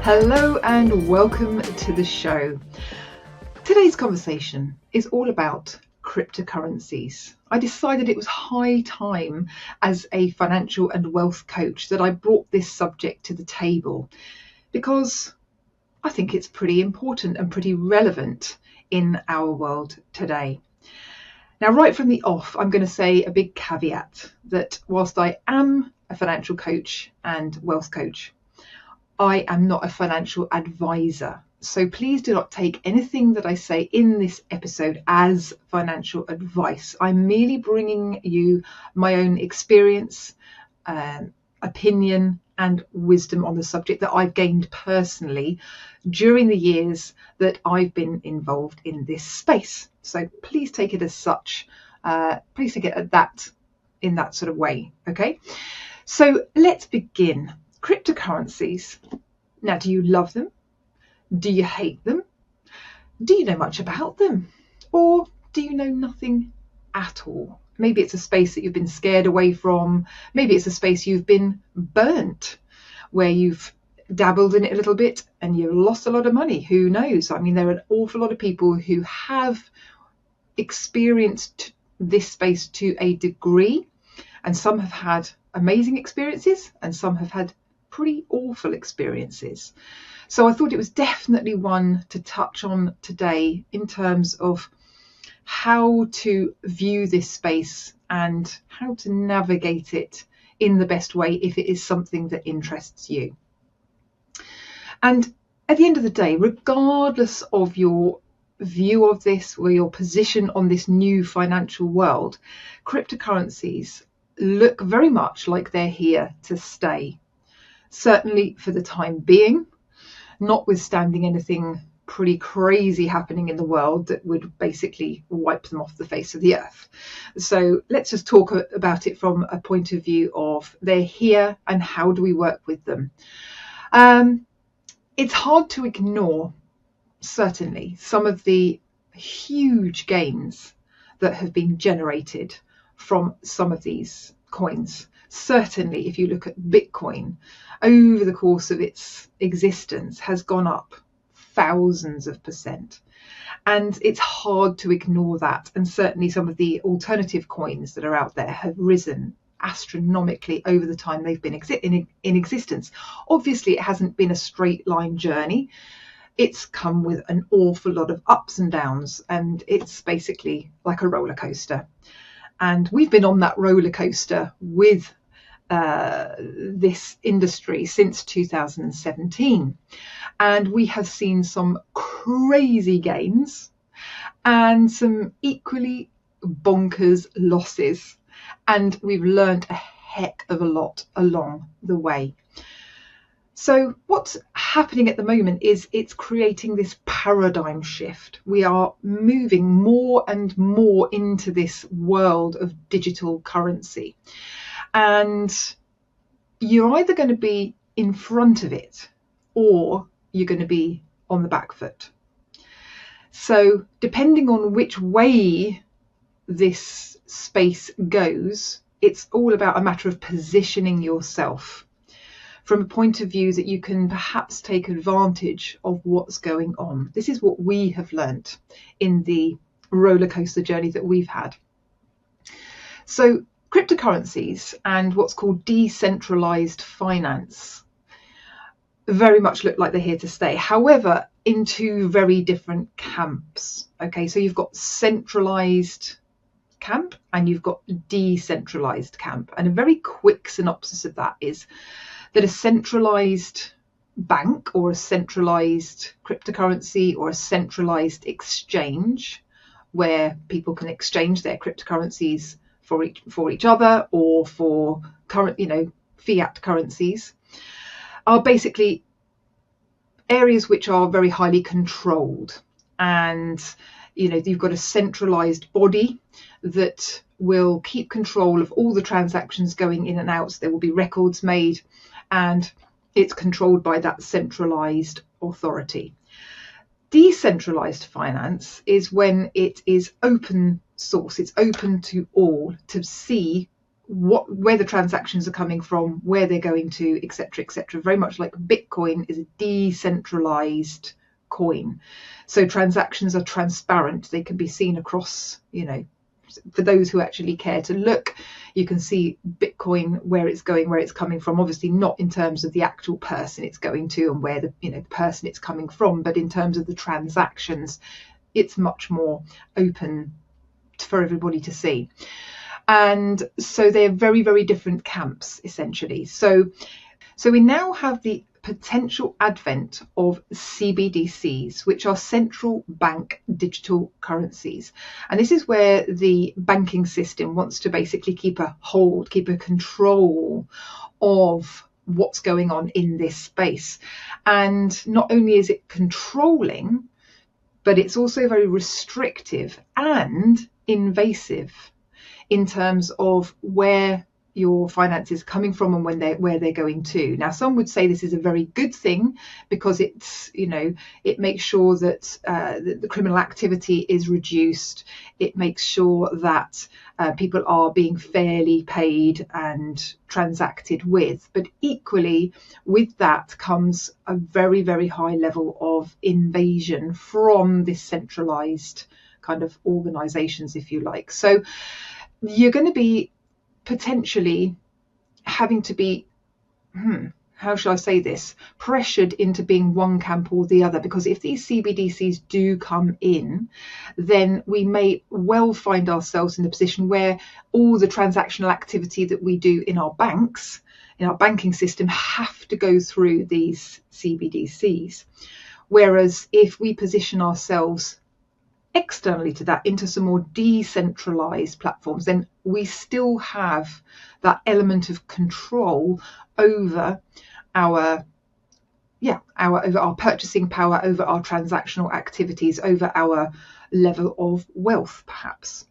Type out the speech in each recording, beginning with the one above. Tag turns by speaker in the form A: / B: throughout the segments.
A: Hello and welcome to the show. Today's conversation is all about cryptocurrencies. I decided it was high time as a financial and wealth coach that I brought this subject to the table because I think it's pretty important and pretty relevant in our world today. Now, right from the off, I'm going to say a big caveat that whilst I am a financial coach and wealth coach, I am not a financial advisor. So please do not take anything that I say in this episode as financial advice. I'm merely bringing you my own experience, opinion, and wisdom on the subject that I've gained personally during the years that I've been involved in this space. So please take it as such. Please take it at that in that sort of way. Okay. So let's begin. Cryptocurrencies. Now, do you love them? Do you hate them? Do you know much about them? Or do you know nothing at all? Maybe it's a space that you've been scared away from. Maybe it's a space you've been burnt, where you've dabbled in it a little bit and you've lost a lot of money. Who knows? I mean, there are an awful lot of people who have experienced this space to a degree, and some have had amazing experiences and some have had pretty awful experiences. So I thought it was definitely one to touch on today in terms of how to view this space and how to navigate it in the best way if it is something that interests you. And at the end of the day, regardless of your view of this or your position on this new financial world, cryptocurrencies look very much like they're here to stay. Certainly for the time being, notwithstanding anything pretty crazy happening in the world that would basically wipe them off the face of the earth. So let's just talk about it from a point of view of they're here and how do we work with them. It's hard to ignore, certainly, some of the huge gains that have been generated from some of these coins. Certainly, if you look at Bitcoin, over the course of its existence has gone up thousands of %. And it's hard to ignore that. And certainly some of the alternative coins that are out there have risen astronomically over the time they've been in existence. Obviously, it hasn't been a straight line journey. It's come with an awful lot of ups and downs, and it's basically like a roller coaster. And we've been on that roller coaster with this industry since 2017. And we have seen some crazy gains and some equally bonkers losses. And we've learned a heck of a lot along the way. So what's happening at the moment is it's creating this paradigm shift. We are moving more and more into this world of digital currency. And you're either going to be in front of it or you're going to be on the back foot. So depending on which way this space goes, it's all about a matter of positioning yourself from a point of view that you can perhaps take advantage of what's going on. This is what we have learnt in the roller coaster journey that we've had. So cryptocurrencies and what's called decentralized finance very much look like they're here to stay. However, in two very different camps. Okay, so you've got centralized camp and you've got decentralized camp. And a very quick synopsis of that is that a centralized bank or a centralized cryptocurrency or a centralized exchange where people can exchange their cryptocurrencies for each other or for current, fiat currencies are basically areas which are very highly controlled. And you've got a centralized body that will keep control of all the transactions going in and out. So there will be records made and it's controlled by that centralized authority. Decentralized finance is when it is open source. It's open to all to see where the transactions are coming from, where they're going to, etc., etc. Very much like Bitcoin is a decentralized coin. So transactions are transparent. They can be seen across, for those who actually care to look, you can see Bitcoin, where it's going, where it's coming from. Obviously not in terms of the actual person it's going to and where the person it's coming from, but in terms of the transactions, it's much more open for everybody to see. And so they're very, very different camps, essentially. So we now have the potential advent of CBDCs, which are central bank digital currencies. And this is where the banking system wants to basically keep a control of what's going on in this space. And not only is it controlling, but it's also very restrictive and invasive in terms of where your finances are coming from and where they're going to. Now, some would say this is a very good thing because it's, it makes sure that the criminal activity is reduced. It makes sure that people are being fairly paid and transacted with. But equally, with that comes a very, very high level of invasion from this centralized kind of organizations, if you like. So you're going to be potentially having to be, how shall I say this, pressured into being one camp or the other, because if these CBDCs do come in, then we may well find ourselves in a position where all the transactional activity that we do in our banks, in our banking system, have to go through these CBDCs. Whereas if we position ourselves externally to that into some more decentralized platforms, then we still have that element of control over our purchasing power, over our transactional activities, over our level of wealth, perhaps.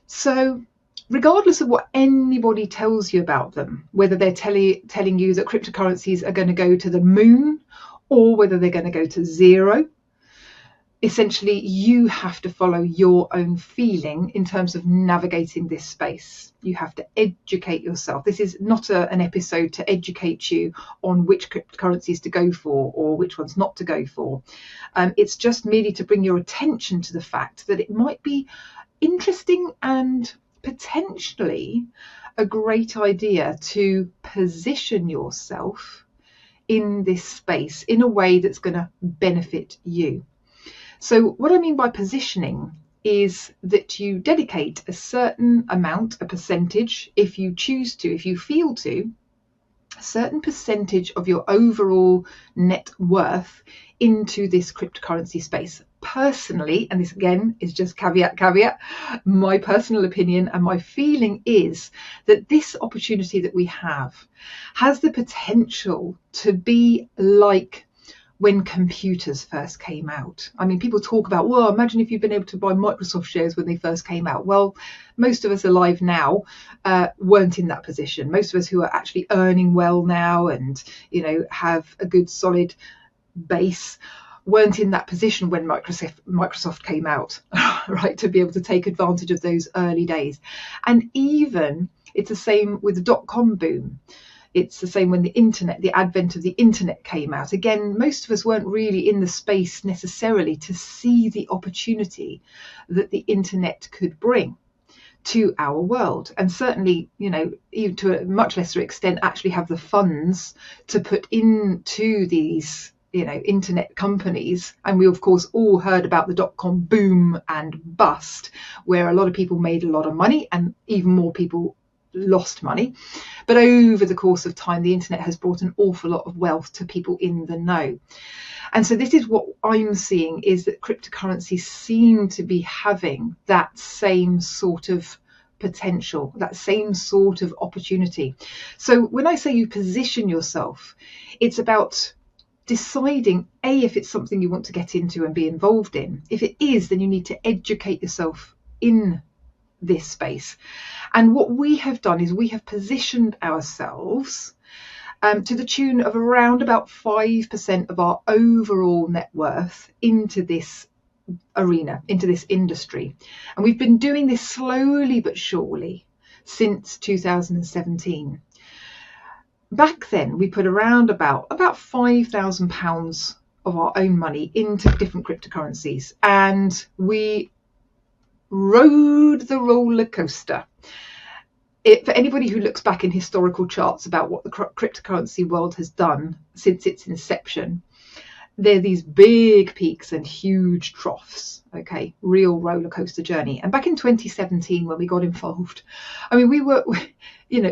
A: So regardless of what anybody tells you about them, whether they're telling you that cryptocurrencies are going to go to the moon or whether they're going to go to zero, essentially you have to follow your own feeling in terms of navigating this space. You have to educate yourself. This is not an episode to educate you on which cryptocurrencies to go for or which ones not to go for. It's just merely to bring your attention to the fact that it might be interesting and potentially a great idea to position yourself in this space in a way that's going to benefit you. So what I mean by positioning is that you dedicate a certain amount, a percentage, if you choose to, if you feel to, a certain percentage of your overall net worth into this cryptocurrency space. Personally, and this again is just caveat, my personal opinion and my feeling is that this opportunity that we have has the potential to be like when computers first came out. I mean, people talk about, well, imagine if you'd been able to buy Microsoft shares when they first came out. Well, most of us alive now weren't in that position. Most of us who are actually earning well now and, have a good solid base weren't in that position when Microsoft came out, right, to be able to take advantage of those early days. And even it's the same with the dot-com boom. It's the same when the advent of the internet came out. Again, most of us weren't really in the space necessarily to see the opportunity that the internet could bring to our world. And certainly, even to a much lesser extent, actually have the funds to put into these, internet companies. And we, of course, all heard about the dot-com boom and bust, where a lot of people made a lot of money and even more people lost money. But over the course of time, the internet has brought an awful lot of wealth to people in the know. And so this is what I'm seeing, is that cryptocurrencies seem to be having that same sort of potential, that same sort of opportunity. So when I say you position yourself, it's about deciding, if it's something you want to get into and be involved in. If it is, then you need to educate yourself in this space. And what we have done is we have positioned ourselves to the tune of around about 5% of our overall net worth into this arena, into this industry. And we've been doing this slowly but surely since 2017. Back then, we put around about £5,000 of our own money into different cryptocurrencies, and we rode the roller coaster. For anybody who looks back in historical charts about what the cryptocurrency world has done since its inception, there are these big peaks and huge troughs. Okay, real roller coaster journey. And back in 2017, when we got involved, I mean,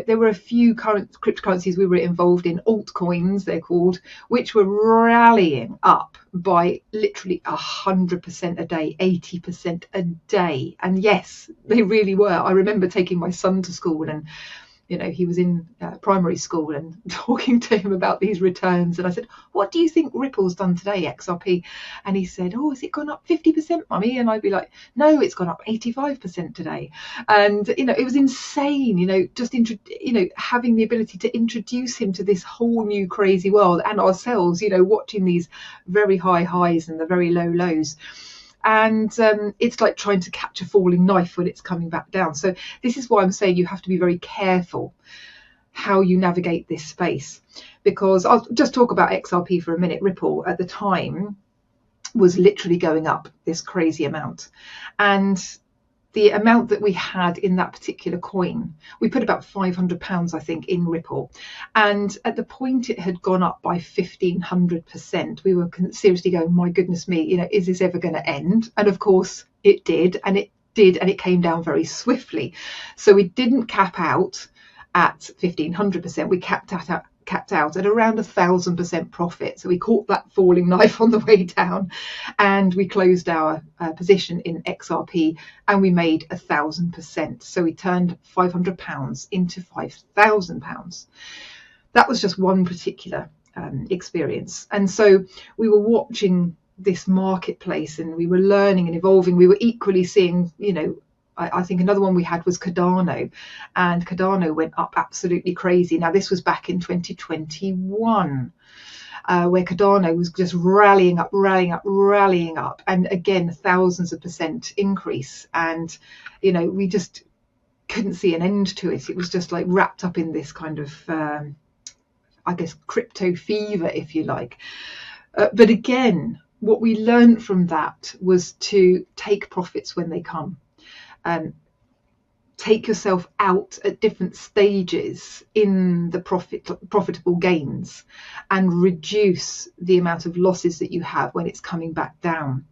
A: there were a few current cryptocurrencies we were involved in, altcoins they're called, which were rallying up by literally 100% a day, 80% a day. And yes, they really were. I remember taking my son to school, and he was in primary school, and talking to him about these returns. And I said, what do you think Ripple's done today, XRP? And he said, oh, has it gone up 50%, mummy? And I'd be like, no, it's gone up 85% today. And, it was insane, just, having the ability to introduce him to this whole new crazy world, and ourselves, watching these very high highs and the very low lows. And it's like trying to catch a falling knife when it's coming back down. So this is why I'm saying you have to be very careful how you navigate this space, because I'll just talk about XRP for a minute. Ripple at the time was literally going up this crazy amount, and the amount that we had in that particular coin, we put about £500, I think, in Ripple. And at the point it had gone up by 1,500%, we were seriously going, my goodness me, is this ever going to end? And of course it did, and it came down very swiftly. So we didn't cap out at 1,500%. We capped out at around 1,000% profit. So we caught that falling knife on the way down, and we closed our position in XRP, and we made 1,000%. So we turned £500 into £5,000. That was just one particular experience. And so we were watching this marketplace, and we were learning and evolving. We were equally seeing, I think another one we had was Cardano, and Cardano went up absolutely crazy. Now, this was back in 2021, where Cardano was just rallying up, and again, thousands of percent increase. And, we just couldn't see an end to it. It was just like wrapped up in this kind of, I guess, crypto fever, if you like. But again, what we learned from that was to take profits when they come. Take yourself out at different stages in the profitable gains, and reduce the amount of losses that you have when it's coming back down.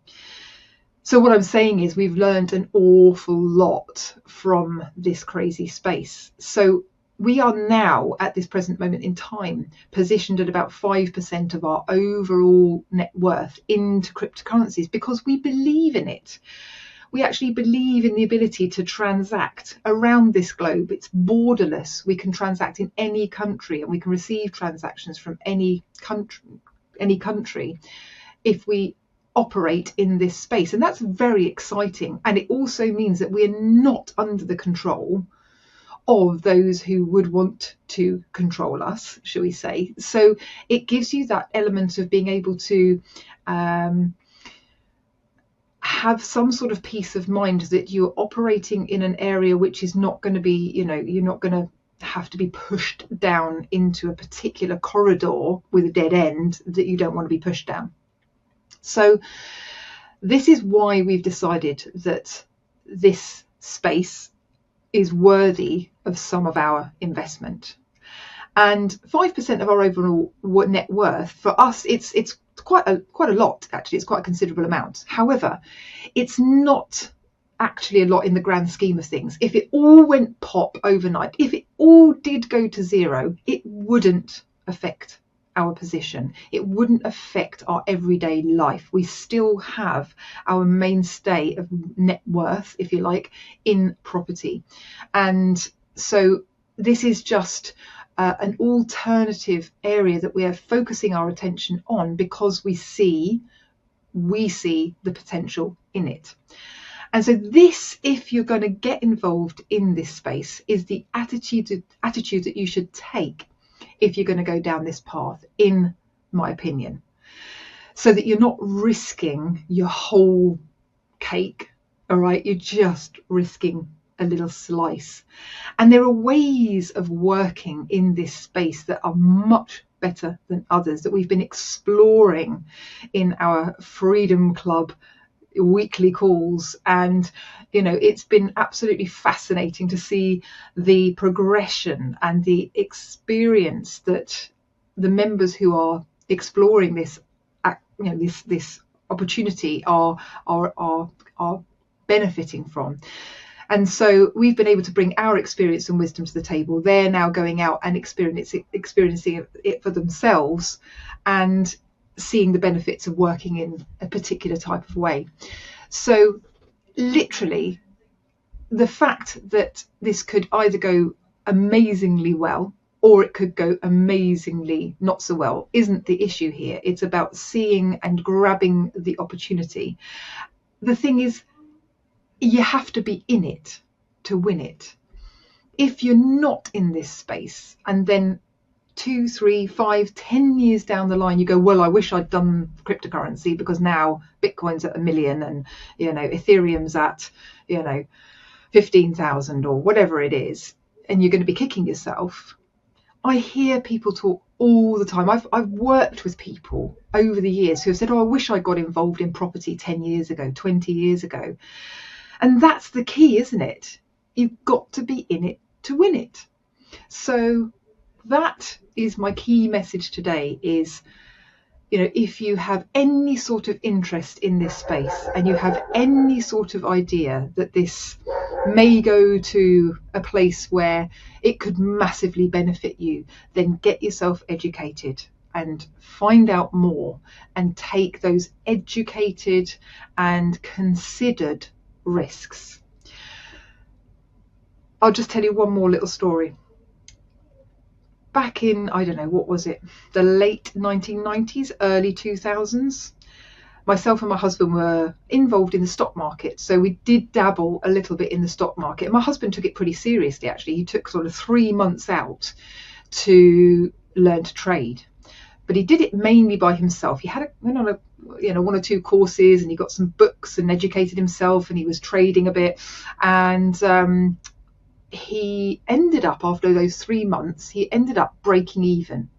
A: So what I'm saying is we've learned an awful lot from this crazy space. So we are now, at this present moment in time, positioned at about 5% of our overall net worth into cryptocurrencies, because we believe in it. We actually believe in the ability to transact around this globe. It's borderless. We can transact in any country, and we can receive transactions from any country if we operate in this space. And that's very exciting. And it also means that we're not under the control of those who would want to control us, shall we say. So it gives you that element of being able to have some sort of peace of mind that you're operating in an area which is not going to be, you're not going to have to be pushed down into a particular corridor with a dead end that you don't want to be pushed down. So this is why we've decided that this space is worthy of some of our investment. And 5% of our overall net worth, for us, it's quite a lot, actually. It's quite a considerable amount. However, it's not actually a lot in the grand scheme of things. If it all went pop overnight, if it all did go to zero, it wouldn't affect our position. It wouldn't affect our everyday life. We still have our mainstay of net worth, if you like, in property. And so this is just an alternative area that we are focusing our attention on, because we see the potential in it. And so this, if you're going to get involved in this space, is the attitude that you should take if you're going to go down this path, in my opinion, so that you're not risking your whole cake. All right, you're just risking a little slice. And there are ways of working in this space that are much better than others that we've been exploring in our Freedom Club weekly calls. And it's been absolutely fascinating to see the progression and the experience that the members who are exploring this this opportunity are benefiting from. And so we've been able to bring our experience and wisdom to the table. They're now going out and experiencing it for themselves and seeing the benefits of working in a particular type of way. So literally, the fact that this could either go amazingly well or it could go amazingly not so well isn't the issue here. It's about seeing and grabbing the opportunity. The thing is, you have to be in it to win it. If you're not in this space and then 2, 3, 5, 10 years down the line you go, well, I wish I'd done cryptocurrency because now Bitcoin's at 1 million and Ethereum's at 15,000 or whatever it is, and you're going to be kicking yourself. I hear people talk all the time. I've worked with people over the years who have said, oh, I wish I got involved in property 10 years ago, 20 years ago. And that's the key, isn't it? You've got to be in it to win it. So that is my key message today is, if you have any sort of interest in this space and you have any sort of idea that this may go to a place where it could massively benefit you, then get yourself educated and find out more and take those educated and considered risks. I'll just tell you one more little story. Back in, I don't know, what was it, the late 1990s, early 2000s, myself and my husband were involved in the stock market. So we did dabble a little bit in the stock market. My husband took it pretty seriously, actually. He took sort of 3 months out to learn to trade. But he did it mainly by himself. He went on 1 or 2 courses and he got some books and educated himself and he was trading a bit. And he ended up, after those 3 months, he ended up breaking even.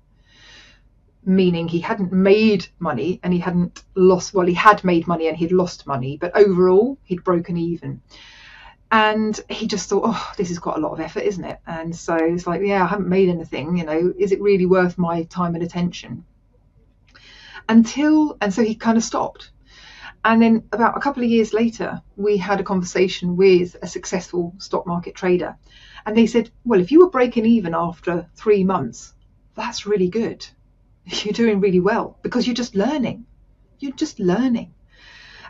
A: Meaning he hadn't made money and he hadn't lost, well, he had made money and he'd lost money, but overall he'd broken even. And he just thought, oh, this is quite a lot of effort, isn't it? And so it's like, yeah, I haven't made anything, is it really worth my time and attention? And so he kind of stopped. And then about a couple of years later, we had a conversation with a successful stock market trader. And they said, well, if you were breaking even after 3 months, that's really good. You're doing really well because you're just learning. You're just learning.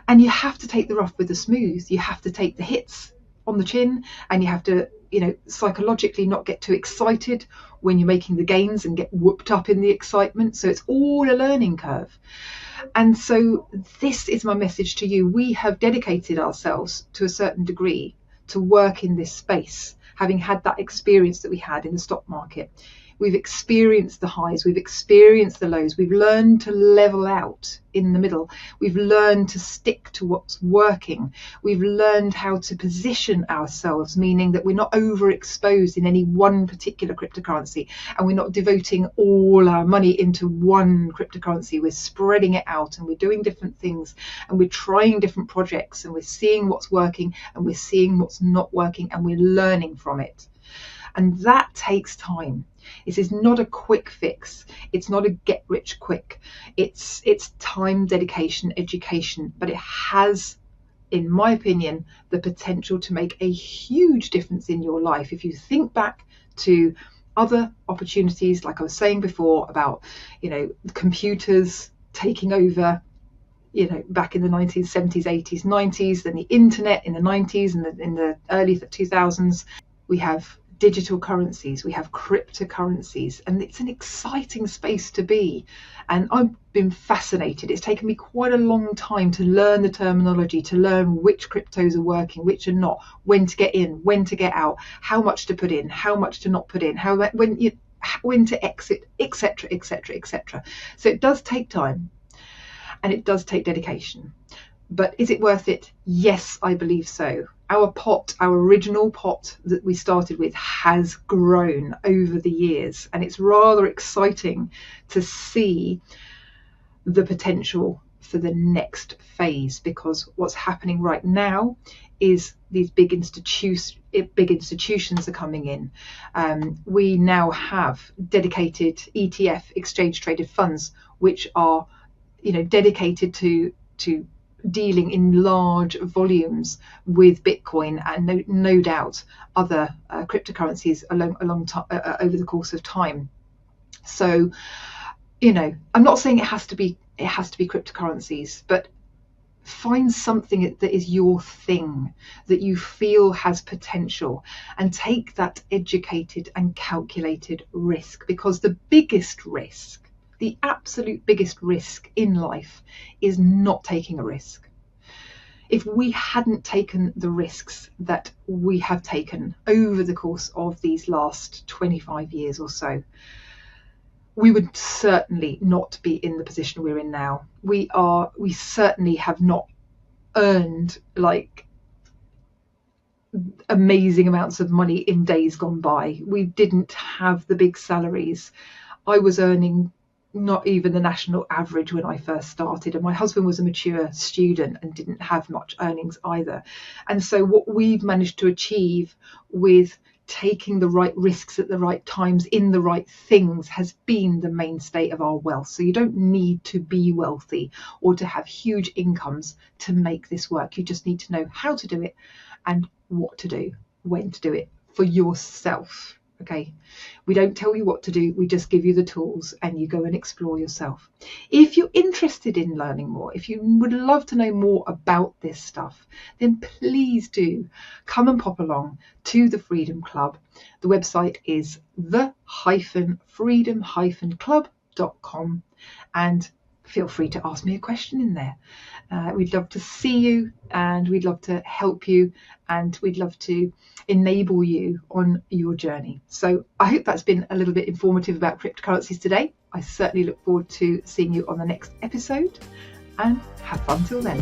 A: And you have to take the rough with the smooth. You have to take the hits on the chin and you have to, psychologically not get too excited when you're making the gains and get whooped up in the excitement. So it's all a learning curve. And so this is my message to you. We have dedicated ourselves to a certain degree to work in this space, having had that experience that we had in the stock market. We've experienced the highs, we've experienced the lows, we've learned to level out in the middle, we've learned to stick to what's working, we've learned how to position ourselves, meaning that we're not overexposed in any one particular cryptocurrency and we're not devoting all our money into one cryptocurrency. We're spreading it out and we're doing different things and we're trying different projects and we're seeing what's working and we're seeing what's not working and we're learning from it. And that takes time. This is not a quick fix. It's not a get rich quick. It's time, dedication, education, but it has, in my opinion, the potential to make a huge difference in your life. If you think back to other opportunities, like I was saying before about, computers taking over, back in the 1970s, 80s, 90s, then the internet in the 90s and in the early 2000s, we have digital currencies, we have cryptocurrencies, and it's an exciting space to be. And I've been fascinated. It's taken me quite a long time to learn the terminology, to learn which cryptos are working, which are not, when to get in, when to get out, how much to put in, how much to not put in, when to exit, etc., etc., etc. So it does take time and it does take dedication. But is it worth it? Yes, I believe so. Our pot, our original pot that we started with, has grown over the years, and it's rather exciting to see the potential for the next phase, because what's happening right now is these big institutions are coming in. We now have dedicated ETF, exchange traded funds, which are, dedicated to dealing in large volumes with Bitcoin and no doubt other cryptocurrencies over the course of time. So, I'm not saying it has to be cryptocurrencies, but find something that is your thing, that you feel has potential, and take that educated and calculated risk, because the biggest risk, the absolute biggest risk in life, is not taking a risk. If we hadn't taken the risks that we have taken over the course of these last 25 years or so, we would certainly not be in the position we're in now. We certainly have not earned like amazing amounts of money in days gone by. We didn't have the big salaries. I was earning not even the national average when I first started, and my husband was a mature student and didn't have much earnings either. And so what we've managed to achieve with taking the right risks at the right times in the right things has been the mainstay of our wealth. So you don't need to be wealthy or to have huge incomes to make this work. You just need to know how to do it and what to do, when to do it for yourself. Okay, we don't tell you what to do, we just give you the tools and you go and explore yourself. If you're interested in learning more, if you would love to know more about this stuff, then please do come and pop along to the Freedom Club. The website is the-freedom-club.com, and feel free to ask me a question in there. We'd love to see you, and we'd love to help you, and we'd love to enable you on your journey. So I hope that's been a little bit informative about cryptocurrencies today. I certainly look forward to seeing you on the next episode, and have fun till then.